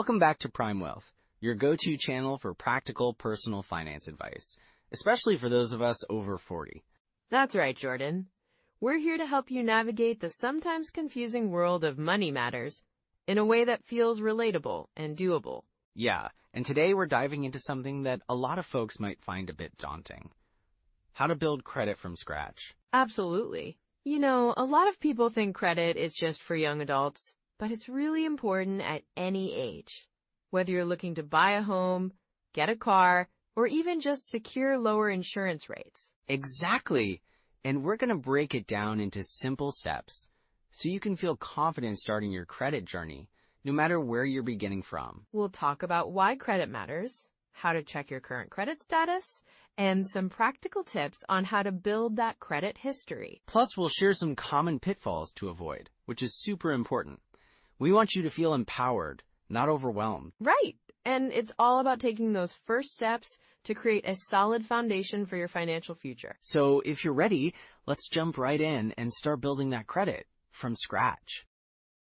Welcome back to Prime Wealth, your go-to channel for practical personal finance advice, especially for those of us over 40. That's right, Jordan. We're here to help you navigate the sometimes confusing world of money matters in a way that feels relatable and doable. Yeah, and today we're diving into something that a lot of folks might find a bit daunting. How to build credit from scratch. Absolutely. You know, a lot of people think credit is just for young adults, but it's really important at any age. Whether you're looking to buy a home, get a car, or even just secure lower insurance rates. Exactly. And we're going to break it down into simple steps so you can feel confident starting your credit journey, no matter where you're beginning from. We'll talk about why credit matters, how to check your current credit status, and some practical tips on how to build that credit history. Plus, we'll share some common pitfalls to avoid, which is super important. We want you to feel empowered, not overwhelmed. Right. And it's all about taking those first steps to create a solid foundation for your financial future. So if you're ready, let's jump right in and start building that credit from scratch.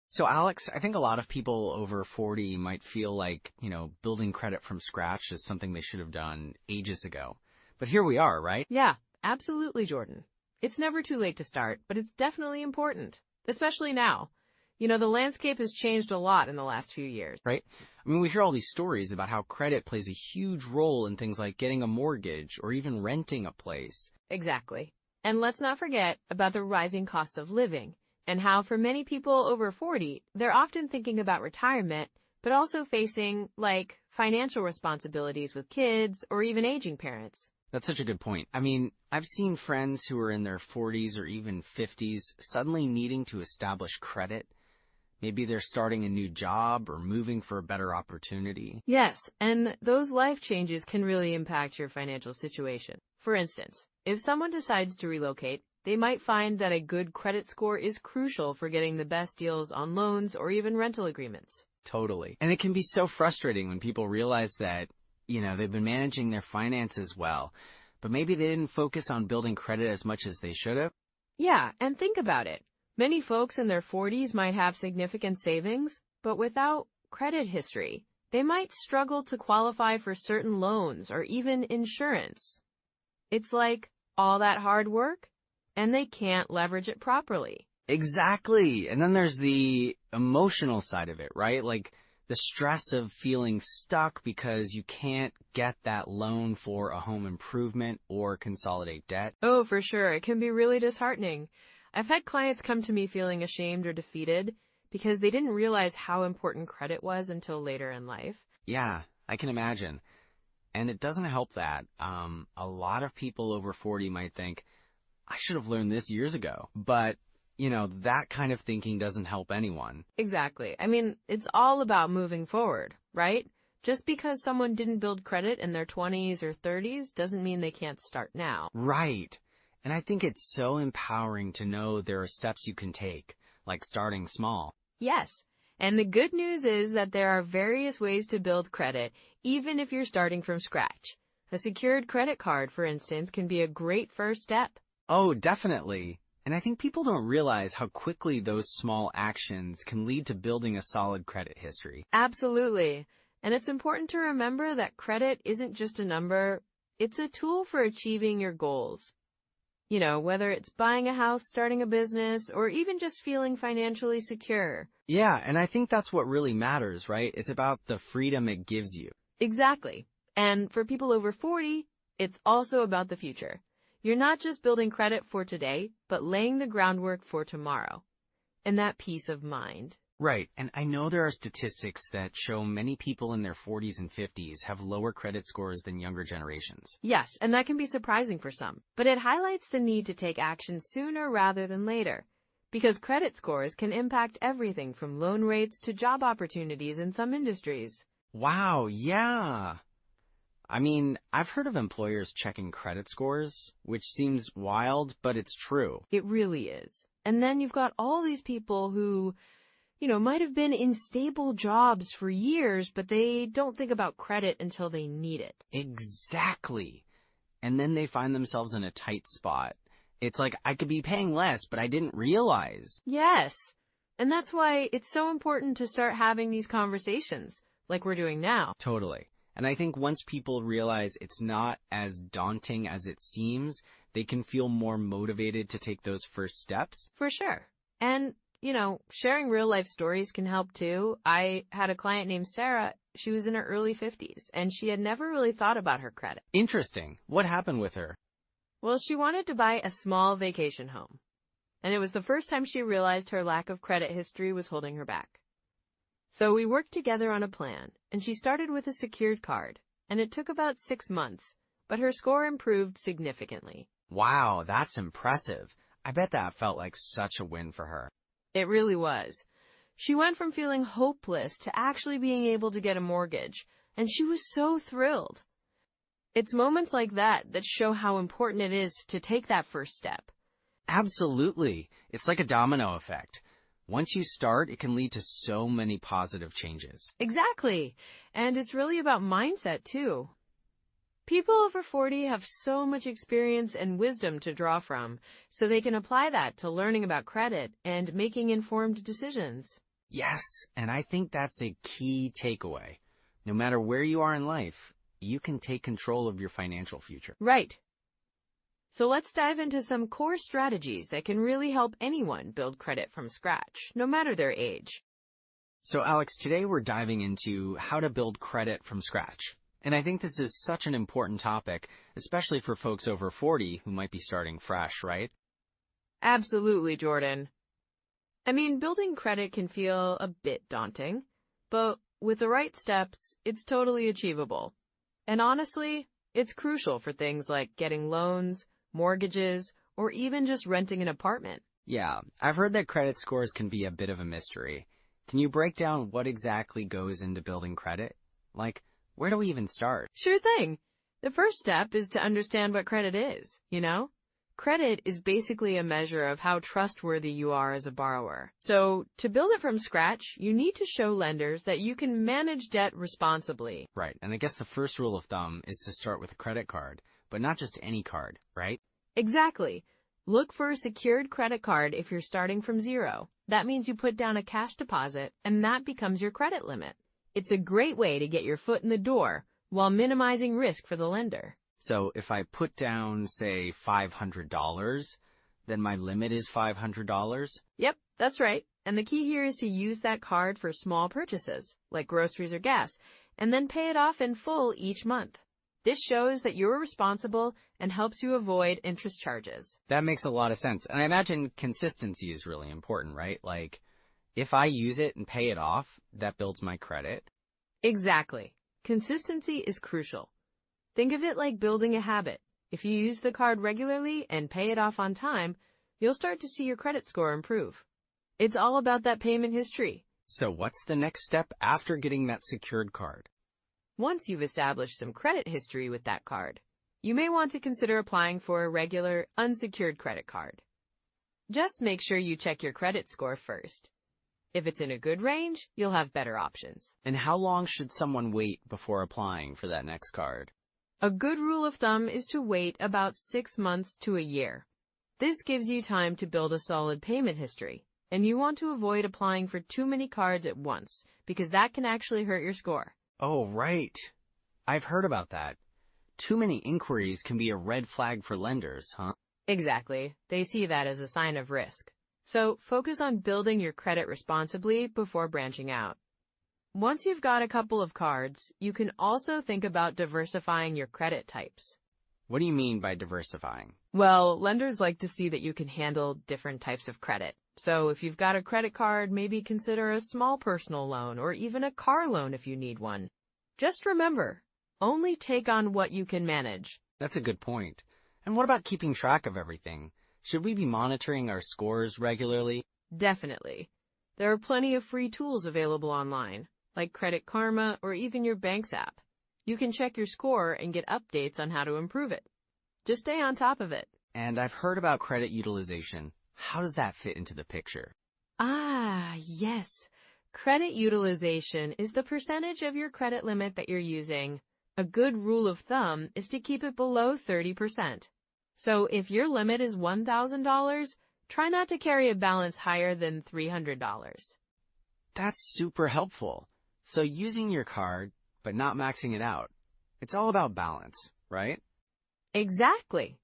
So Alex, I think a lot of people over 40 might feel like, building credit from scratch is something they should have done ages ago. But here we are, right? Yeah, absolutely, Jordan. It's never too late to start, but it's definitely important, especially now. The landscape has changed a lot in the last few years. Right? I mean, we hear all these stories about how credit plays a huge role in things like getting a mortgage or even renting a place. Exactly. And let's not forget about the rising costs of living and how for many people over 40, they're often thinking about retirement, but also facing, financial responsibilities with kids or even aging parents. That's such a good point. I mean, I've seen friends who are in their 40s or even 50s suddenly needing to establish credit. Maybe they're starting a new job or moving for a better opportunity. Yes, and those life changes can really impact your financial situation. For instance, if someone decides to relocate, they might find that a good credit score is crucial for getting the best deals on loans or even rental agreements. Totally. And it can be so frustrating when people realize that, they've been managing their finances well, but maybe they didn't focus on building credit as much as they should have. Yeah, and think about it. Many folks in their 40s might have significant savings, but without credit history, they might struggle to qualify for certain loans or even insurance. It's like all that hard work, and they can't leverage it properly. Exactly. And then there's the emotional side of it, right? Like the stress of feeling stuck because you can't get that loan for a home improvement or consolidate debt. Oh, for sure. It can be really disheartening. I've had clients come to me feeling ashamed or defeated because they didn't realize how important credit was until later in life. Yeah, I can imagine. And it doesn't help that. A lot of people over 40 might think, I should have learned this years ago. But, that kind of thinking doesn't help anyone. Exactly. I mean, it's all about moving forward, right? Just because someone didn't build credit in their 20s or 30s doesn't mean they can't start now. Right. And I think it's so empowering to know there are steps you can take, like starting small. Yes. And the good news is that there are various ways to build credit, even if you're starting from scratch. A secured credit card, for instance, can be a great first step. Oh, definitely. And I think people don't realize how quickly those small actions can lead to building a solid credit history. Absolutely. And it's important to remember that credit isn't just a number, it's a tool for achieving your goals. Whether it's buying a house, starting a business, or even just feeling financially secure. Yeah, and I think that's what really matters, right? It's about the freedom it gives you. Exactly. And for people over 40, it's also about the future. You're not just building credit for today, but laying the groundwork for tomorrow. And that peace of mind. Right, and I know there are statistics that show many people in their 40s and 50s have lower credit scores than younger generations. Yes, and that can be surprising for some, but it highlights the need to take action sooner rather than later, because credit scores can impact everything from loan rates to job opportunities in some industries. Wow, yeah. I mean, I've heard of employers checking credit scores, which seems wild, but it's true. It really is. And then you've got all these people who might have been in stable jobs for years, but they don't think about credit until they need it. Exactly. And then they find themselves in a tight spot. It's like, I could be paying less, but I didn't realize. Yes. And that's why it's so important to start having these conversations. like we're doing now. Totally. And I think once people realize it's not as daunting as it seems, they can feel more motivated to take those first steps. For sure. And, sharing real life stories can help too. I had a client named Sarah. She was in her early 50s, and she had never really thought about her credit. Interesting. What happened with her? Well, she wanted to buy a small vacation home, and it was the first time she realized her lack of credit history was holding her back. So we worked together on a plan, and she started with a secured card, and it took about 6 months, but her score improved significantly. Wow, that's impressive. I bet that felt like such a win for her. It really was. She went from feeling hopeless to actually being able to get a mortgage, and she was so thrilled. It's moments like that that show how important it is to take that first step. Absolutely. It's like a domino effect. Once you start, it can lead to so many positive changes. Exactly. And it's really about mindset, too. People over 40 have so much experience and wisdom to draw from, so they can apply that to learning about credit and making informed decisions. Yes, and I think that's a key takeaway. No matter where you are in life, you can take control of your financial future. Right. So let's dive into some core strategies that can really help anyone build credit from scratch, no matter their age. So Alex, today we're diving into how to build credit from scratch. And I think this is such an important topic, especially for folks over 40 who might be starting fresh, right? Absolutely, Jordan. Building credit can feel a bit daunting, but with the right steps, it's totally achievable. And honestly, it's crucial for things like getting loans, mortgages, or even just renting an apartment. Yeah, I've heard that credit scores can be a bit of a mystery. Can you break down what exactly goes into building credit? Like, where do we even start? Sure thing. The first step is to understand what credit is, Credit is basically a measure of how trustworthy you are as a borrower. So, to build it from scratch, you need to show lenders that you can manage debt responsibly. Right, and I guess the first rule of thumb is to start with a credit card, but not just any card, right? Exactly. Look for a secured credit card if you're starting from zero. That means you put down a cash deposit, and that becomes your credit limit. It's a great way to get your foot in the door while minimizing risk for the lender. So if I put down, say, $500, then my limit is $500? Yep, that's right. And the key here is to use that card for small purchases, like groceries or gas, and then pay it off in full each month. This shows that you're responsible and helps you avoid interest charges. That makes a lot of sense. And I imagine consistency is really important, right? Like, if I use it and pay it off, that builds my credit. Exactly. Consistency is crucial. Think of it like building a habit. If you use the card regularly and pay it off on time, you'll start to see your credit score improve. It's all about that payment history. So what's the next step after getting that secured card? Once you've established some credit history with that card, you may want to consider applying for a regular, unsecured credit card. Just make sure you check your credit score first. If it's in a good range, you'll have better options. And how long should someone wait before applying for that next card? A good rule of thumb is to wait about 6 months to a year. This gives you time to build a solid payment history, and you want to avoid applying for too many cards at once, because that can actually hurt your score. Oh, right. I've heard about that. Too many inquiries can be a red flag for lenders, huh? Exactly. They see that as a sign of risk. So focus on building your credit responsibly before branching out. Once you've got a couple of cards, you can also think about diversifying your credit types. What do you mean by diversifying? Well, lenders like to see that you can handle different types of credit. So if you've got a credit card, maybe consider a small personal loan or even a car loan if you need one. Just remember, only take on what you can manage. That's a good point. And what about keeping track of everything? Should we be monitoring our scores regularly? Definitely. There are plenty of free tools available online, like Credit Karma or even your bank's app. You can check your score and get updates on how to improve it. Just stay on top of it. And I've heard about credit utilization. How does that fit into the picture? Ah, yes. Credit utilization is the percentage of your credit limit that you're using. A good rule of thumb is to keep it below 30%. So if your limit is $1,000, try not to carry a balance higher than $300. That's super helpful. So using your card, but not maxing it out. It's all about balance, right? Exactly.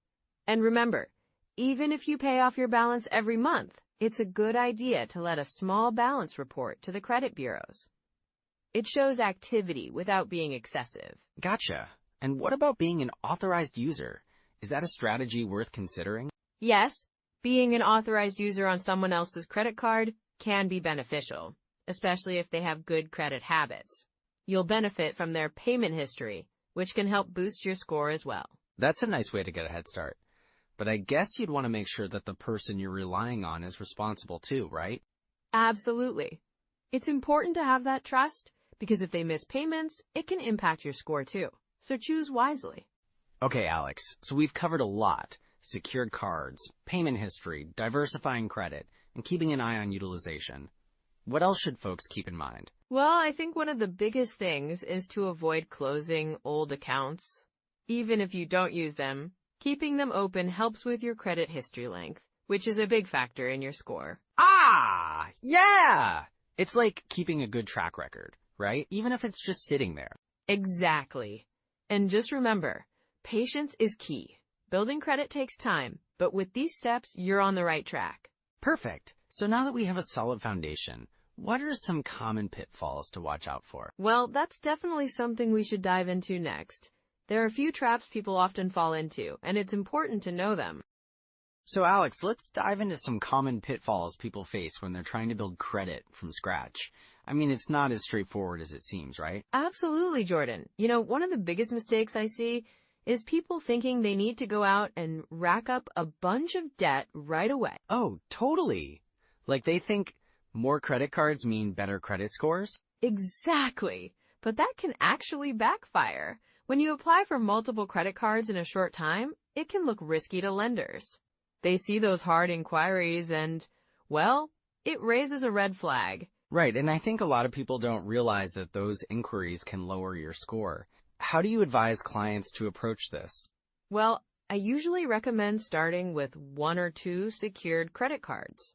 And remember, even if you pay off your balance every month, it's a good idea to let a small balance report to the credit bureaus. It shows activity without being excessive. Gotcha. And what about being an authorized user? Is that a strategy worth considering? Yes, being an authorized user on someone else's credit card can be beneficial, especially if they have good credit habits. You'll benefit from their payment history, which can help boost your score as well. That's a nice way to get a head start. But I guess you'd want to make sure that the person you're relying on is responsible too, right? Absolutely. It's important to have that trust because if they miss payments, it can impact your score too. So choose wisely. Okay, Alex, so we've covered a lot. Secured cards, payment history, diversifying credit, and keeping an eye on utilization. What else should folks keep in mind? Well, I think one of the biggest things is to avoid closing old accounts. Even if you don't use them, keeping them open helps with your credit history length, which is a big factor in your score. Ah, yeah! It's like keeping a good track record, right? Even if it's just sitting there. Exactly. And just remember, patience is key. Building credit takes time, but with these steps, you're on the right track. Perfect. So now that we have a solid foundation, what are some common pitfalls to watch out for? Well, that's definitely something we should dive into next. There are a few traps people often fall into, and it's important to know them. So Alex, let's dive into some common pitfalls people face when they're trying to build credit from scratch. I mean, it's not as straightforward as it seems, right? Absolutely, Jordan. One of the biggest mistakes I see is people thinking they need to go out and rack up a bunch of debt right away. Oh, totally. Like they think more credit cards mean better credit scores? Exactly. But that can actually backfire. When you apply for multiple credit cards in a short time, it can look risky to lenders. They see those hard inquiries and, well, it raises a red flag. Right, and I think a lot of people don't realize that those inquiries can lower your score. How do you advise clients to approach this? Well, I usually recommend starting with 1 or 2 secured credit cards,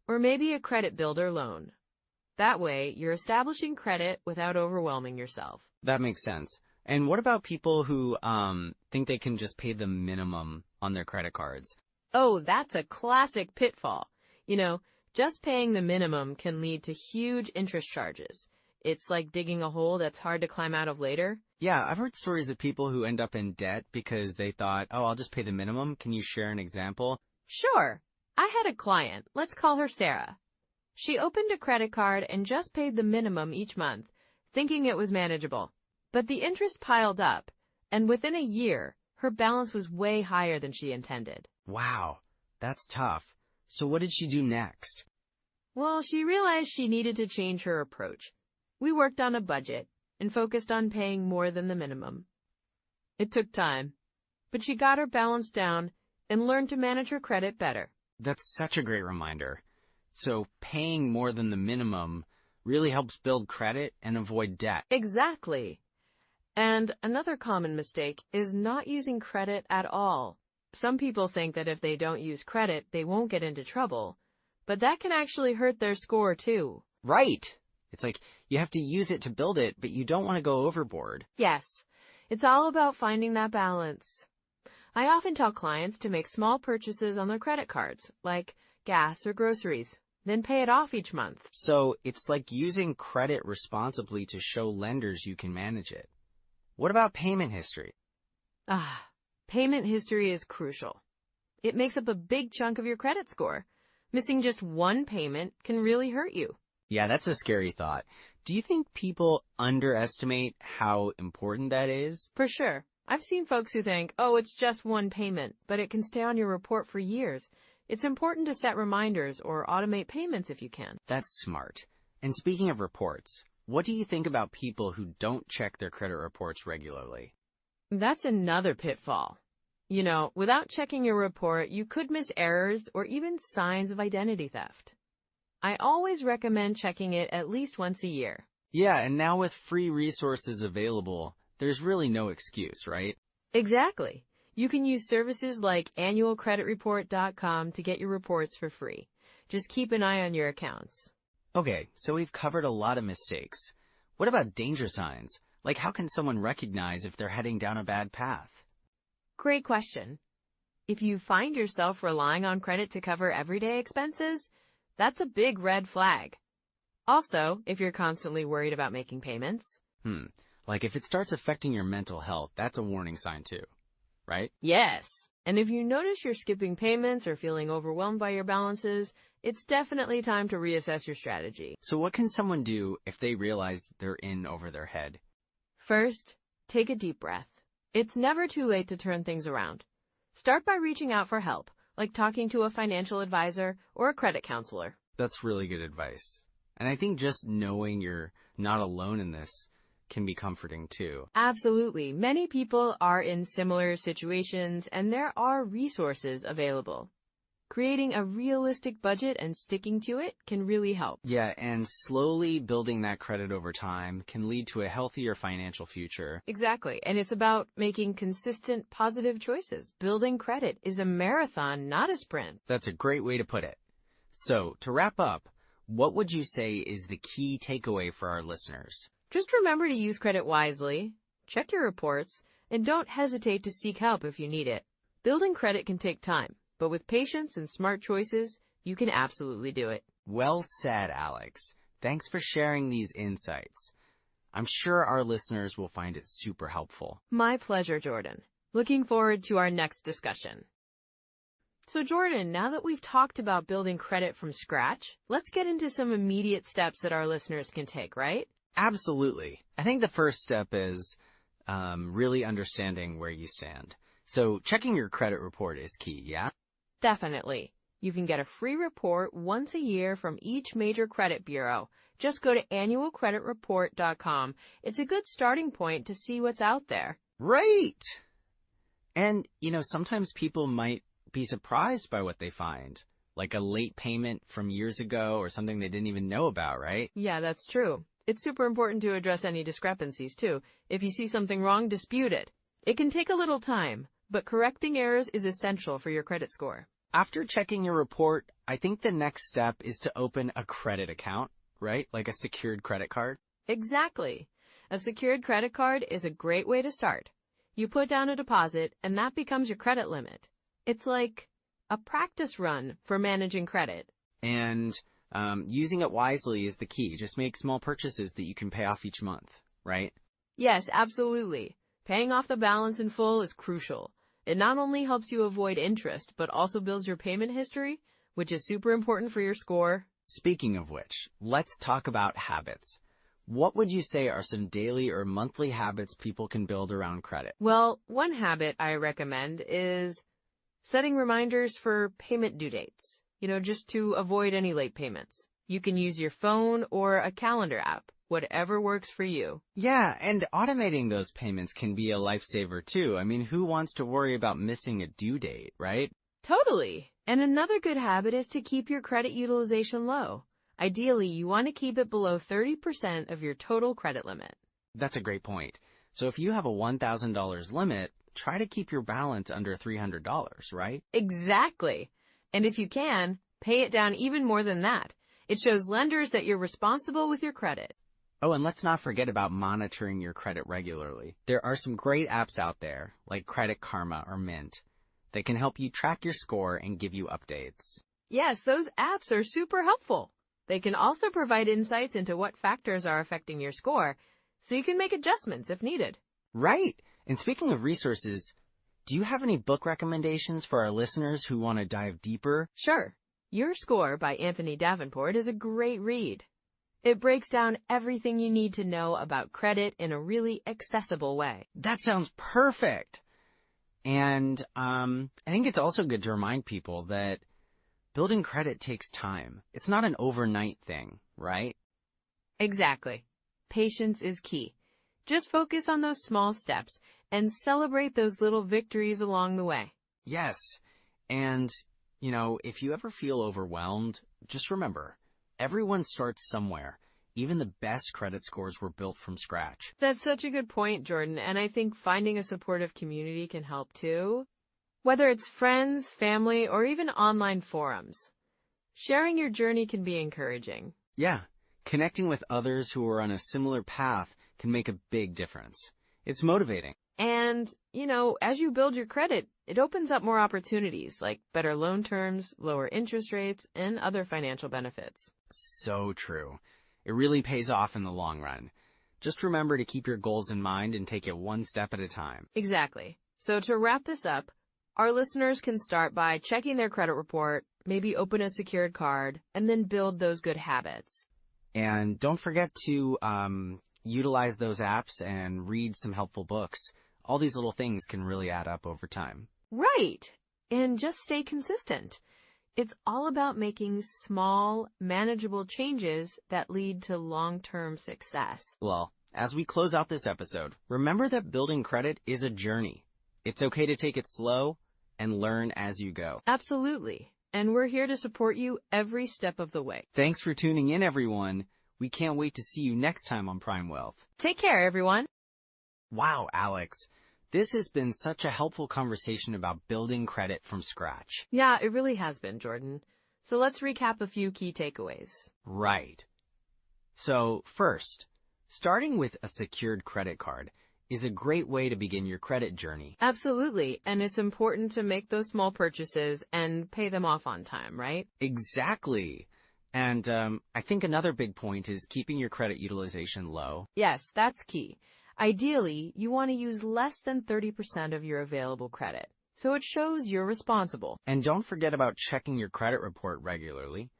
or maybe a credit builder loan. That way, you're establishing credit without overwhelming yourself. That makes sense. And what about people who think they can just pay the minimum on their credit cards? Oh, that's a classic pitfall. Just paying the minimum can lead to huge interest charges. It's like digging a hole that's hard to climb out of later. Yeah, I've heard stories of people who end up in debt because they thought, oh, I'll just pay the minimum. Can you share an example? Sure. I had a client, let's call her Sarah. She opened a credit card and just paid the minimum each month, thinking it was manageable. But the interest piled up, and within a year, her balance was way higher than she intended. Wow, that's tough. So what did she do next? Well, she realized she needed to change her approach. We worked on a budget and focused on paying more than the minimum. It took time, but she got her balance down and learned to manage her credit better. That's such a great reminder. So paying more than the minimum really helps build credit and avoid debt. Exactly. And another common mistake is not using credit at all. Some people think that if they don't use credit, they won't get into trouble, but that can actually hurt their score too. Right. It's like you have to use it to build it, but you don't want to go overboard. Yes, it's all about finding that balance. I often tell clients to make small purchases on their credit cards, like gas or groceries, then pay it off each month. So it's like using credit responsibly to show lenders you can manage it. What about payment history? Payment history is crucial. It makes up a big chunk of your credit score. Missing just one payment can really hurt you. Yeah, that's a scary thought. Do you think people underestimate how important that is? For sure. I've seen folks who think, oh, it's just one payment, but it can stay on your report for years. It's important to set reminders or automate payments if you can. That's smart. And speaking of reports, what do you think about people who don't check their credit reports regularly? That's another pitfall. Without checking your report, you could miss errors or even signs of identity theft. I always recommend checking it at least once a year. Yeah, and now with free resources available, there's really no excuse, right? Exactly. You can use services like annualcreditreport.com to get your reports for free. Just keep an eye on your accounts. Okay, so we've covered a lot of mistakes. What about danger signs? Like, how can someone recognize if they're heading down a bad path? Great question. If you find yourself relying on credit to cover everyday expenses, that's a big red flag. Also, if you're constantly worried about making payments. Like if it starts affecting your mental health, that's a warning sign too, right? Yes. And if you notice you're skipping payments or feeling overwhelmed by your balances, it's definitely time to reassess your strategy. So what can someone do if they realize they're in over their head? First, take a deep breath. It's never too late to turn things around. Start by reaching out for help, like talking to a financial advisor or a credit counselor. That's really good advice. And I think just knowing you're not alone in this can be comforting too. Absolutely. Many people are in similar situations, and there are resources available. Creating a realistic budget and sticking to it can really help. Yeah, and slowly building that credit over time can lead to a healthier financial future. Exactly. And it's about making consistent, positive choices. Building credit is a marathon, not a sprint. That's a great way to put it. So, to wrap up, what would you say is the key takeaway for our listeners? Just remember to use credit wisely, check your reports, and don't hesitate to seek help if you need it. Building credit can take time, but with patience and smart choices, you can absolutely do it. Well said, Alex. Thanks for sharing these insights. I'm sure our listeners will find it super helpful. My pleasure, Jordan. Looking forward to our next discussion. So Jordan, now that we've talked about building credit from scratch, let's get into some immediate steps that our listeners can take, right? Absolutely. I think the first step is really understanding where you stand. So checking your credit report is key, yeah? Definitely. You can get a free report once a year from each major credit bureau. Just go to annualcreditreport.com. It's a good starting point to see what's out there. Right. And, sometimes people might be surprised by what they find, like a late payment from years ago or something they didn't even know about, right? Yeah, that's true. It's super important to address any discrepancies, too. If you see something wrong, dispute it. It can take a little time, but correcting errors is essential for your credit score. After checking your report, I think the next step is to open a credit account, right? Like a secured credit card. Exactly. A secured credit card is a great way to start. You put down a deposit, and that becomes your credit limit. It's like a practice run for managing credit. And using it wisely is the key. Just make small purchases that you can pay off each month, right? Yes, absolutely. Paying off the balance in full is crucial. It not only helps you avoid interest, but also builds your payment history, which is super important for your score. Speaking of which, let's talk about habits. What would you say are some daily or monthly habits people can build around credit? Well, one habit I recommend is setting reminders for payment due dates. Just to avoid any late payments. You can use your phone or a calendar app, whatever works for you. Yeah, and automating those payments can be a lifesaver too. I mean, who wants to worry about missing a due date, right? Totally. And another good habit is to keep your credit utilization low. Ideally, you want to keep it below 30% of your total credit limit. That's a great point. So if you have a $1,000 limit, try to keep your balance under $300, right? Exactly. And if you can, pay it down even more than that. It shows lenders that you're responsible with your credit. Oh, and let's not forget about monitoring your credit regularly. There are some great apps out there, like Credit Karma or Mint, that can help you track your score and give you updates. Yes, those apps are super helpful. They can also provide insights into what factors are affecting your score, so you can make adjustments if needed. Right. And speaking of resources, do you have any book recommendations for our listeners who want to dive deeper? Sure. Your Score by Anthony Davenport is a great read. It breaks down everything you need to know about credit in a really accessible way. That sounds perfect. And I think it's also good to remind people that building credit takes time. It's not an overnight thing, right? Exactly. Patience is key. Just focus on those small steps and celebrate those little victories along the way. Yes. And, if you ever feel overwhelmed, just remember, everyone starts somewhere. Even the best credit scores were built from scratch. That's such a good point, Jordan, and I think finding a supportive community can help too. Whether it's friends, family, or even online forums. Sharing your journey can be encouraging. Yeah. Connecting with others who are on a similar path can make a big difference. It's motivating. And, as you build your credit, it opens up more opportunities like better loan terms, lower interest rates, and other financial benefits. So true. It really pays off in the long run. Just remember to keep your goals in mind and take it one step at a time. Exactly. So to wrap this up, our listeners can start by checking their credit report, maybe open a secured card, and then build those good habits. And don't forget to utilize those apps and read some helpful books. All these little things can really add up over time. Right. And just stay consistent. It's all about making small, manageable changes that lead to long-term success. Well, as we close out this episode, remember that building credit is a journey. It's okay to take it slow and learn as you go. Absolutely. And we're here to support you every step of the way. Thanks for tuning in, everyone. We can't wait to see you next time on Prime Wealth. Take care, everyone. Wow, Alex. This has been such a helpful conversation about building credit from scratch. Yeah, it really has been, Jordan. So let's recap a few key takeaways. Right. So first, starting with a secured credit card is a great way to begin your credit journey. Absolutely. And it's important to make those small purchases and pay them off on time, right? Exactly. And I think another big point is keeping your credit utilization low. Yes, that's key. Ideally, you want to use less than 30% of your available credit, so it shows you're responsible. And don't forget about checking your credit report regularly,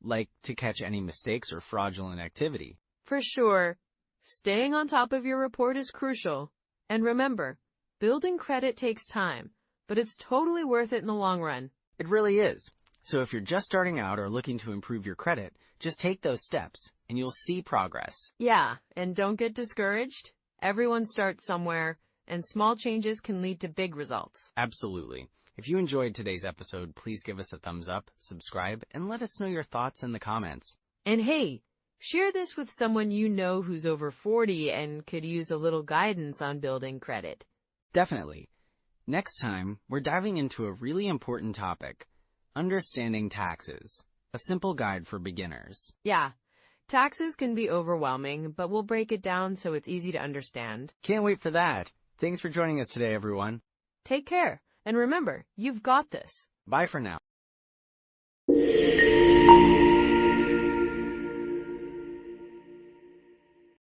like to catch any mistakes or fraudulent activity. For sure, staying on top of your report is crucial. And remember, building credit takes time, but it's totally worth it in the long run. It really is. So if you're just starting out or looking to improve your credit, just take those steps and you'll see progress. Yeah, and don't get discouraged. Everyone starts somewhere, and small changes can lead to big results. Absolutely. If you enjoyed today's episode, please give us a thumbs up, subscribe, and let us know your thoughts in the comments. And hey, share this with someone you know who's over 40 and could use a little guidance on building credit. Definitely. Next time, we're diving into a really important topic, understanding taxes, a simple guide for beginners. Yeah. Taxes can be overwhelming, but we'll break it down so it's easy to understand. Can't wait for that. Thanks for joining us today, everyone. Take care, and remember, you've got this. Bye for now.